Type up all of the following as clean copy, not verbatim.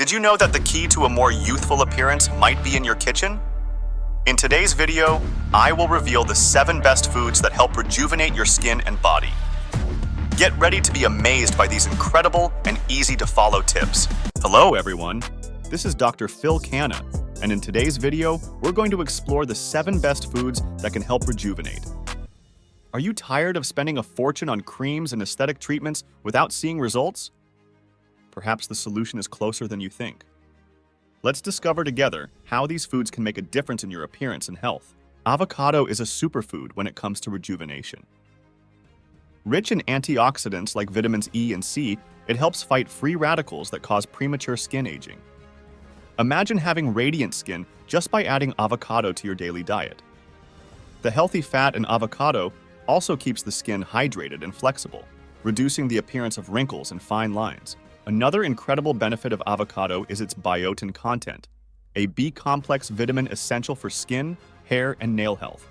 Did you know that the key to a more youthful appearance might be in your kitchen? In today's video, I will reveal the 7 best foods that help rejuvenate your skin and body. Get ready to be amazed by these incredible and easy-to-follow tips. Hello, everyone. This is Dr. Phill Kanne, and in today's video, we're going to explore the 7 best foods that can help rejuvenate. Are you tired of spending a fortune on creams and aesthetic treatments without seeing results? Perhaps the solution is closer than you think. Let's discover together how these foods can make a difference in your appearance and health. Avocado is a superfood when it comes to rejuvenation. Rich in antioxidants like vitamins E and C, it helps fight free radicals that cause premature skin aging. Imagine having radiant skin just by adding avocado to your daily diet. The healthy fat in avocado also keeps the skin hydrated and flexible, reducing the appearance of wrinkles and fine lines. Another incredible benefit of avocado is its biotin content, a B-complex vitamin essential for skin, hair, and nail health.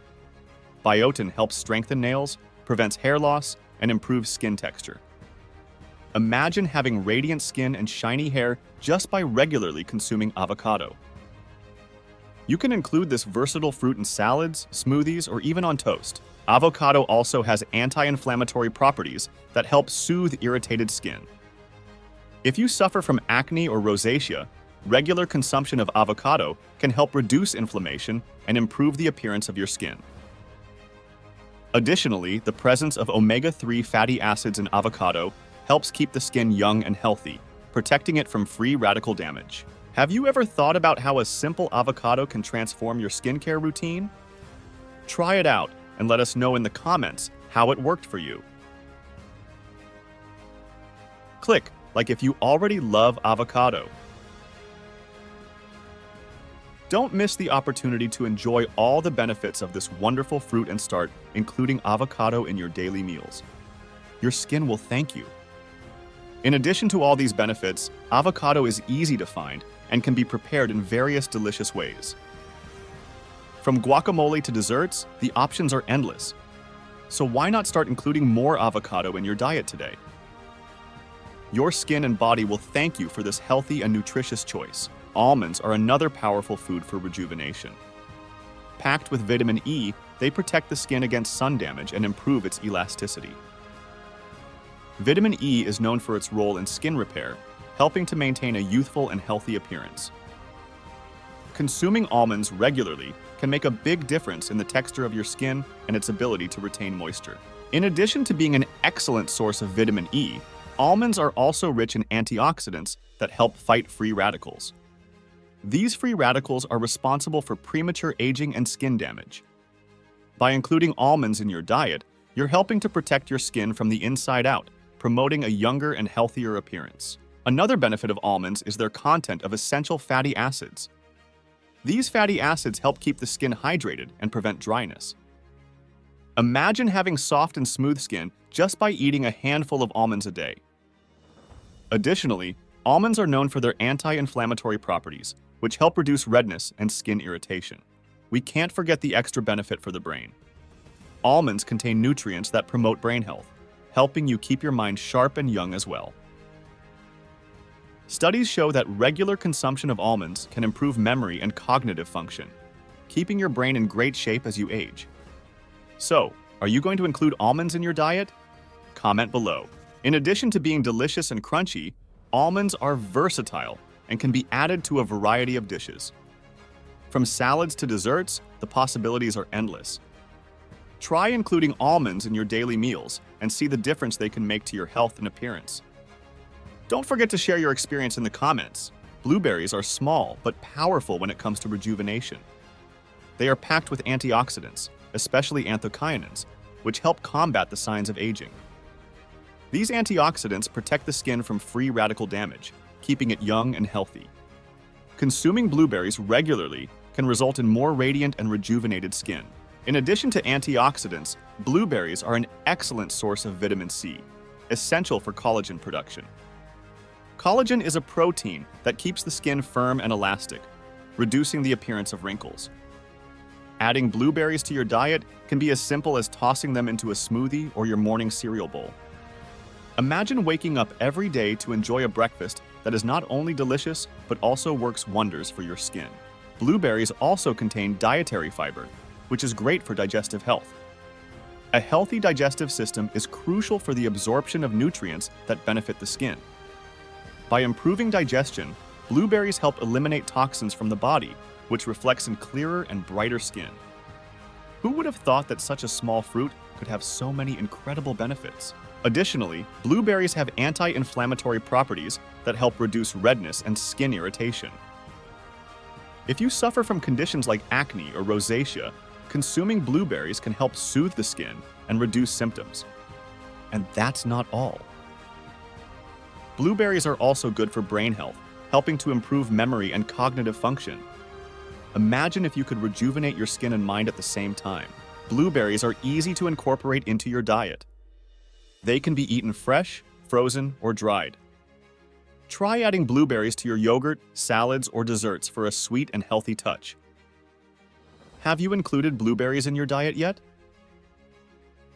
Biotin helps strengthen nails, prevents hair loss, and improves skin texture. Imagine having radiant skin and shiny hair just by regularly consuming avocado. You can include this versatile fruit in salads, smoothies, or even on toast. Avocado also has anti-inflammatory properties that help soothe irritated skin. If you suffer from acne or rosacea, regular consumption of avocado can help reduce inflammation and improve the appearance of your skin. Additionally, the presence of omega-3 fatty acids in avocado helps keep the skin young and healthy, protecting it from free radical damage. Have you ever thought about how a simple avocado can transform your skincare routine? Try it out and let us know in the comments how it worked for you. Click like if you already love avocado. Don't miss the opportunity to enjoy all the benefits of this wonderful fruit and start including avocado in your daily meals. Your skin will thank you. In addition to all these benefits, avocado is easy to find and can be prepared in various delicious ways. From guacamole to desserts, the options are endless. So why not start including more avocado in your diet today? Your skin and body will thank you for this healthy and nutritious choice. Almonds are another powerful food for rejuvenation. Packed with vitamin E, they protect the skin against sun damage and improve its elasticity. Vitamin E is known for its role in skin repair, helping to maintain a youthful and healthy appearance. Consuming almonds regularly can make a big difference in the texture of your skin and its ability to retain moisture. In addition to being an excellent source of vitamin E, almonds are also rich in antioxidants that help fight free radicals. These free radicals are responsible for premature aging and skin damage. By including almonds in your diet, you're helping to protect your skin from the inside out, promoting a younger and healthier appearance. Another benefit of almonds is their content of essential fatty acids. These fatty acids help keep the skin hydrated and prevent dryness. Imagine having soft and smooth skin just by eating a handful of almonds a day. Additionally, almonds are known for their anti-inflammatory properties, which help reduce redness and skin irritation. We can't forget the extra benefit for the brain. Almonds contain nutrients that promote brain health, helping you keep your mind sharp and young as well. Studies show that regular consumption of almonds can improve memory and cognitive function, keeping your brain in great shape as you age. So, are you going to include almonds in your diet? Comment below. In addition to being delicious and crunchy, almonds are versatile and can be added to a variety of dishes. From salads to desserts, the possibilities are endless. Try including almonds in your daily meals and see the difference they can make to your health and appearance. Don't forget to share your experience in the comments. Blueberries are small but powerful when it comes to rejuvenation. They are packed with antioxidants, especially anthocyanins, which help combat the signs of aging. These antioxidants protect the skin from free radical damage, keeping it young and healthy. Consuming blueberries regularly can result in more radiant and rejuvenated skin. In addition to antioxidants, blueberries are an excellent source of vitamin C, essential for collagen production. Collagen is a protein that keeps the skin firm and elastic, reducing the appearance of wrinkles. Adding blueberries to your diet can be as simple as tossing them into a smoothie or your morning cereal bowl. Imagine waking up every day to enjoy a breakfast that is not only delicious, but also works wonders for your skin. Blueberries also contain dietary fiber, which is great for digestive health. A healthy digestive system is crucial for the absorption of nutrients that benefit the skin. By improving digestion, blueberries help eliminate toxins from the body, which reflects in clearer and brighter skin. Who would have thought that such a small fruit could have so many incredible benefits? Additionally, blueberries have anti-inflammatory properties that help reduce redness and skin irritation. If you suffer from conditions like acne or rosacea, consuming blueberries can help soothe the skin and reduce symptoms. And that's not all. Blueberries are also good for brain health, helping to improve memory and cognitive function. Imagine if you could rejuvenate your skin and mind at the same time. Blueberries are easy to incorporate into your diet. They can be eaten fresh, frozen, or dried. Try adding blueberries to your yogurt, salads, or desserts for a sweet and healthy touch. Have you included blueberries in your diet yet?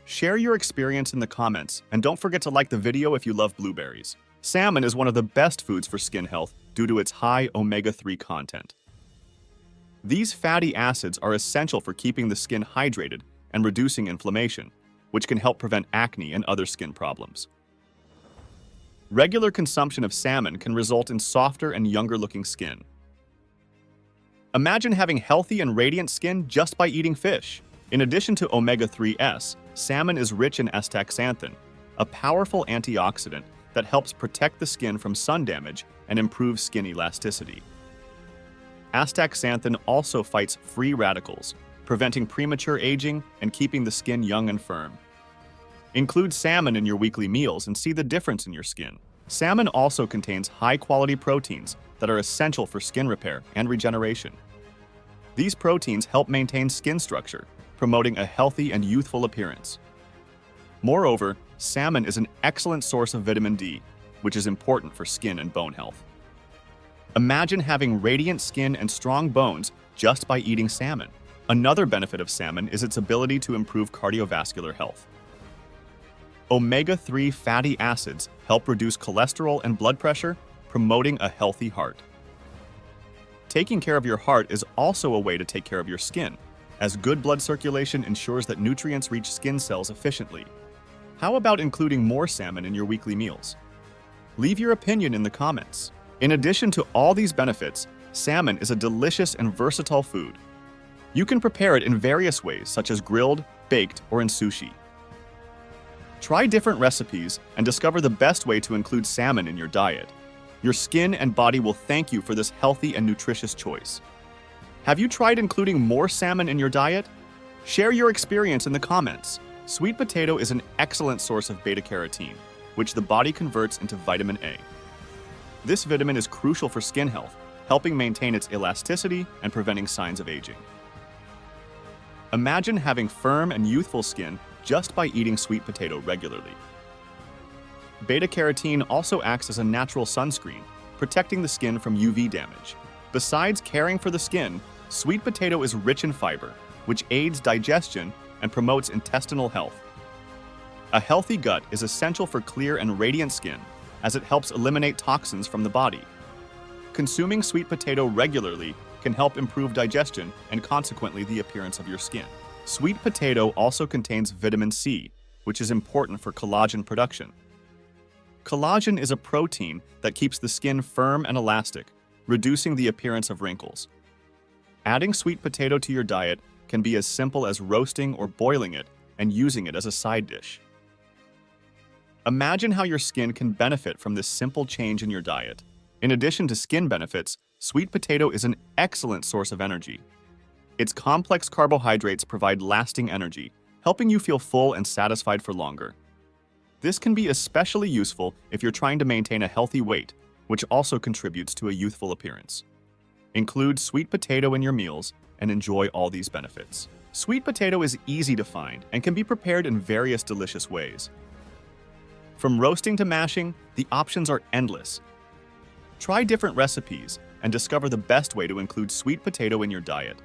Share your experience in the comments, and don't forget to like the video if you love blueberries. Salmon is one of the best foods for skin health due to its high omega-3 content. These fatty acids are essential for keeping the skin hydrated and reducing inflammation, which can help prevent acne and other skin problems. Regular consumption of salmon can result in softer and younger-looking skin. Imagine having healthy and radiant skin just by eating fish. In addition to omega-3s, salmon is rich in astaxanthin, a powerful antioxidant that helps protect the skin from sun damage and improve skin elasticity. Astaxanthin also fights free radicals, preventing premature aging and keeping the skin young and firm. Include salmon in your weekly meals and see the difference in your skin. Salmon also contains high-quality proteins that are essential for skin repair and regeneration. These proteins help maintain skin structure, promoting a healthy and youthful appearance. Moreover, salmon is an excellent source of vitamin D, which is important for skin and bone health. Imagine having radiant skin and strong bones just by eating salmon. Another benefit of salmon is its ability to improve cardiovascular health. Omega-3 fatty acids help reduce cholesterol and blood pressure, promoting a healthy heart. Taking care of your heart is also a way to take care of your skin, as good blood circulation ensures that nutrients reach skin cells efficiently. How about including more salmon in your weekly meals? Leave your opinion in the comments. In addition to all these benefits, salmon is a delicious and versatile food. You can prepare it in various ways, such as grilled, baked, or in sushi. Try different recipes and discover the best way to include salmon in your diet. Your skin and body will thank you for this healthy and nutritious choice. Have you tried including more salmon in your diet? Share your experience in the comments. Sweet potato is an excellent source of beta-carotene, which the body converts into vitamin A. This vitamin is crucial for skin health, helping maintain its elasticity and preventing signs of aging. Imagine having firm and youthful skin just by eating sweet potato regularly. Beta-carotene also acts as a natural sunscreen, protecting the skin from UV damage. Besides caring for the skin, sweet potato is rich in fiber, which aids digestion and promotes intestinal health. A healthy gut is essential for clear and radiant skin, as it helps eliminate toxins from the body. Consuming sweet potato regularly can help improve digestion and consequently the appearance of your skin. Sweet potato also contains vitamin C, which is important for collagen production. Collagen is a protein that keeps the skin firm and elastic, reducing the appearance of wrinkles. Adding sweet potato to your diet can be as simple as roasting or boiling it and using it as a side dish. Imagine how your skin can benefit from this simple change in your diet. In addition to skin benefits, sweet potato is an excellent source of energy. Its complex carbohydrates provide lasting energy, helping you feel full and satisfied for longer. This can be especially useful if you're trying to maintain a healthy weight, which also contributes to a youthful appearance. Include sweet potato in your meals and enjoy all these benefits. Sweet potato is easy to find and can be prepared in various delicious ways. From roasting to mashing, the options are endless. Try different recipes and discover the best way to include sweet potato in your diet.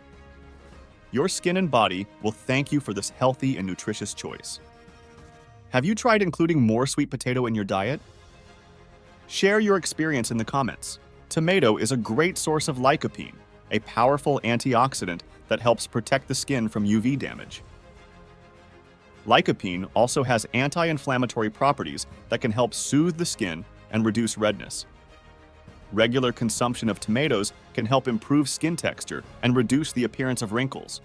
Your skin and body will thank you for this healthy and nutritious choice. Have you tried including more sweet potato in your diet? Share your experience in the comments. Tomato is a great source of lycopene, a powerful antioxidant that helps protect the skin from UV damage. Lycopene also has anti-inflammatory properties that can help soothe the skin and reduce redness. Regular consumption of tomatoes can help improve skin texture and reduce the appearance of wrinkles.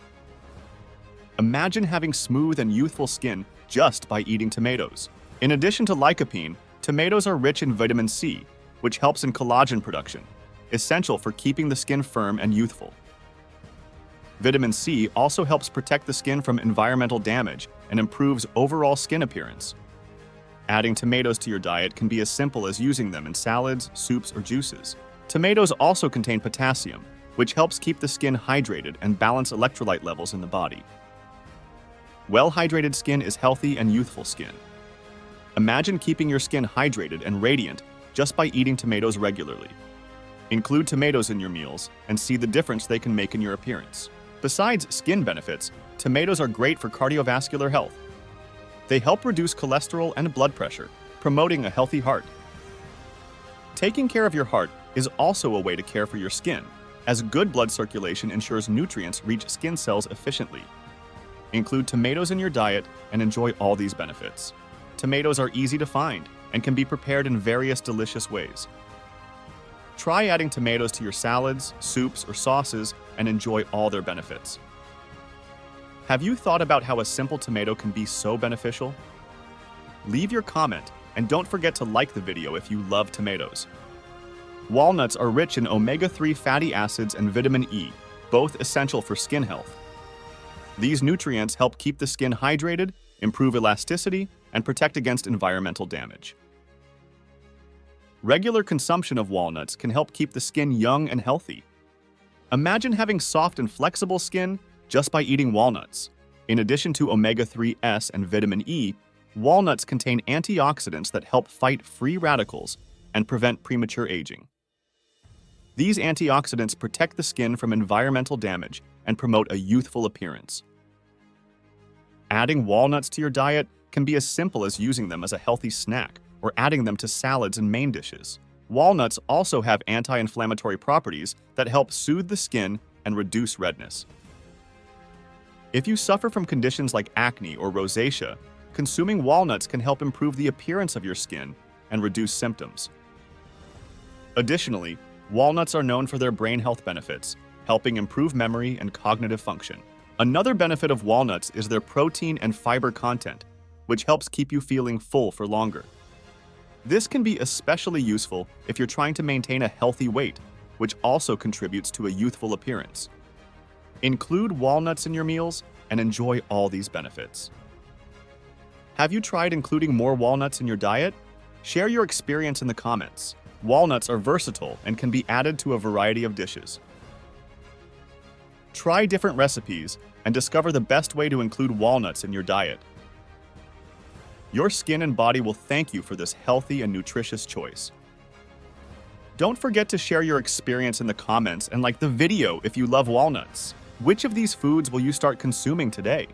Imagine having smooth and youthful skin just by eating tomatoes. In addition to lycopene, tomatoes are rich in vitamin C, which helps in collagen production, essential for keeping the skin firm and youthful. Vitamin C also helps protect the skin from environmental damage and improves overall skin appearance. Adding tomatoes to your diet can be as simple as using them in salads, soups, or juices. Tomatoes also contain potassium, which helps keep the skin hydrated and balance electrolyte levels in the body. Well-hydrated skin is healthy and youthful skin. Imagine keeping your skin hydrated and radiant just by eating tomatoes regularly. Include tomatoes in your meals and see the difference they can make in your appearance. Besides skin benefits, tomatoes are great for cardiovascular health. They help reduce cholesterol and blood pressure, promoting a healthy heart. Taking care of your heart is also a way to care for your skin, as good blood circulation ensures nutrients reach skin cells efficiently. Include tomatoes in your diet and enjoy all these benefits. Tomatoes are easy to find and can be prepared in various delicious ways. Try adding tomatoes to your salads, soups, or sauces and enjoy all their benefits. Have you thought about how a simple tomato can be so beneficial? Leave your comment and don't forget to like the video if you love tomatoes. Walnuts are rich in omega-3 fatty acids and vitamin E, both essential for skin health. These nutrients help keep the skin hydrated, improve elasticity, and protect against environmental damage. Regular consumption of walnuts can help keep the skin young and healthy. Imagine having soft and flexible skin just by eating walnuts. In addition to omega-3s and vitamin E, walnuts contain antioxidants that help fight free radicals and prevent premature aging. These antioxidants protect the skin from environmental damage and promote a youthful appearance. Adding walnuts to your diet can be as simple as using them as a healthy snack or adding them to salads and main dishes. Walnuts also have anti-inflammatory properties that help soothe the skin and reduce redness. If you suffer from conditions like acne or rosacea, consuming walnuts can help improve the appearance of your skin and reduce symptoms. Additionally, walnuts are known for their brain health benefits, helping improve memory and cognitive function. Another benefit of walnuts is their protein and fiber content, which helps keep you feeling full for longer. This can be especially useful if you're trying to maintain a healthy weight, which also contributes to a youthful appearance. Include walnuts in your meals and enjoy all these benefits. Have you tried including more walnuts in your diet? Share your experience in the comments. Walnuts are versatile and can be added to a variety of dishes. Try different recipes and discover the best way to include walnuts in your diet. Your skin and body will thank you for this healthy and nutritious choice. Don't forget to share your experience in the comments and like the video if you love walnuts. Which of these foods will you start consuming today?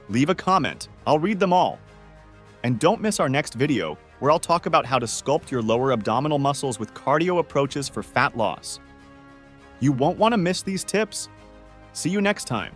Leave a comment, I'll read them all. And don't miss our next video, where I'll talk about how to sculpt your lower abdominal muscles with cardio approaches for fat loss. You won't want to miss these tips. See you next time.